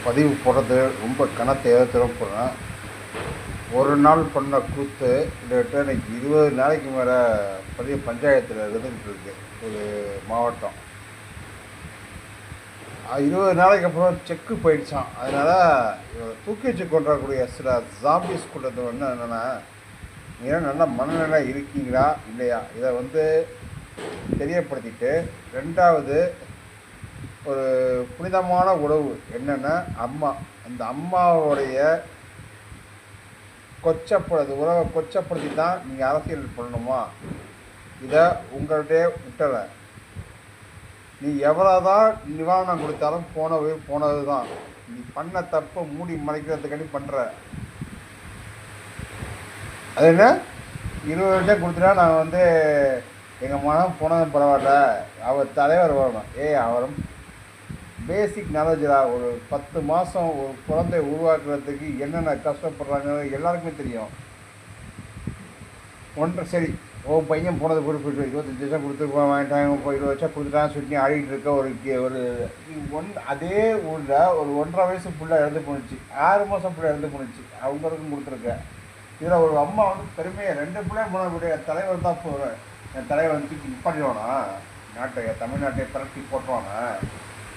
பதிவு போடுறது ரொம்ப கணத்தை தேவைப்படுறேன். ஒரு நாள் பண்ண கூத்து கிட்டத்தட்ட இன்றைக்கி 20 நாளைக்கு மேலே பதிவு பஞ்சாயத்தில் இருந்துக்கிட்டு இருக்கு ஒரு மாவட்டம். 20 நாளைக்கு அப்புறம் செக்கு போயிடுச்சான். அதனால் தூக்கி வச்சு கொண்டாடக்கூடிய சில ஜாம்பிஸ் கூட்டத்தை என்னென்னா, நீங்கள் நல்லா மனநிலை இருக்கீங்களா இல்லையா, இதை தெரியப்படுத்திட்டு, ரெண்டாவது ஒரு புனிதமான உறவு என்னென்னா அம்மா. அந்த அம்மாவோடைய உறவை கொச்சப்படுத்தி தான் நீங்கள் அரசியல் பண்ணணுமா? இதை உங்கள்கிட்ட விட்டலை. நீ எவ்வளோதான் நிவாரணம் கொடுத்தாலும் போனது தான். நீ பண்ண தப்பை மூடி மறைக்கிறதுக்காண்டி பண்ணுற. அது என்ன 20 லட்சம் கொடுத்துட்டா நான் எங்கள் மனம் போனதும் பரவாயில்ல, அவர் தலைவர் வரணும். அவரும் பேசிக் நாலேஜா ஒரு 10 மாதம் ஒரு குழந்தைய உருவாக்குறதுக்கு என்னென்ன கஷ்டப்படுறாங்க எல்லாருக்குமே தெரியும். சரி, உன் பையன் போனது போட்டு 25 லட்சம் கொடுத்துருப்பான், வாங்கிட்டாங்க, 20 லட்சம் கொடுத்துட்டான்னு சொல்லி ஆடிட்டு இருக்க அதே ஊரில் ஒரு 1.5 வயசு பிள்ளை இறந்து போணுச்சு, 6 மாதம் பிள்ளை இறந்து போணுச்சு, அவங்களுக்கும் கொடுத்துருக்க. இதில் ஒரு அம்மா பெருமையை 2 பிள்ளை போனக்கூடிய தலைவர் தான் என் தலைவர் தூக்கி நிப்பாட்டிடுவானா, தமிழ்நாட்டை பரட்டி போட்டுருவானா?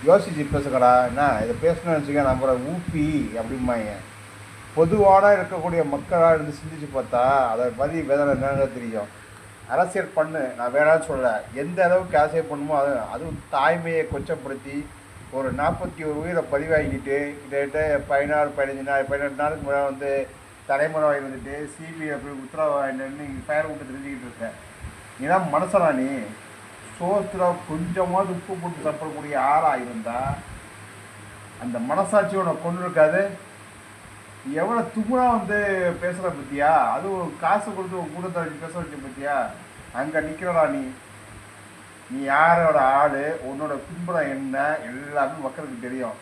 யோசிச்சு பேசுங்கடா. என்ன இதை பேசணும்னு வச்சுக்க நம்மளோட ஊப்பி அப்படிம்பாங்க. பொதுவான இருக்கக்கூடிய மக்களாக இருந்து சிந்திச்சு பார்த்தா அதை பற்றி வேதனை என்னங்க தெரியும். அரசியல் பண்ணு, நான் வேணான்னு சொல்லலை. எந்த அளவுக்கு அரசியல் பண்ணுமோ அதுவும் தாய்மையை கொச்சப்படுத்தி ஒரு 41 உயிரை பதிவாகிக்கிட்டு கிட்டத்தட்ட 15 நாளுக்கு மேலே தலைமுறை இருந்துட்டு சிபிஐ அப்படி உத்தரவு வாங்கிட்டு இங்கே ஃபயர் விட்டு தெரிஞ்சுக்கிட்டு இருக்கேன். நீதான் மனசனா? நீ சோத்தில் கொஞ்சமாவது உப்பு போட்டு சாப்பிடக்கூடிய ஆளாக இருந்தால் அந்த மனசாட்சியோட கொண்டு இருக்காது. எவ்வளோ துமுறா பேசுகிற பற்றியா? அதுவும் காசு கொடுத்து ஒரு கூட்டத்தை வச்சு பேச வச்ச பற்றியா? அங்கே நிற்கிறடா நீ யாரோட ஆள், உன்னோட பின்புறம் என்ன, எல்லாமே மக்களுக்கு தெரியும்.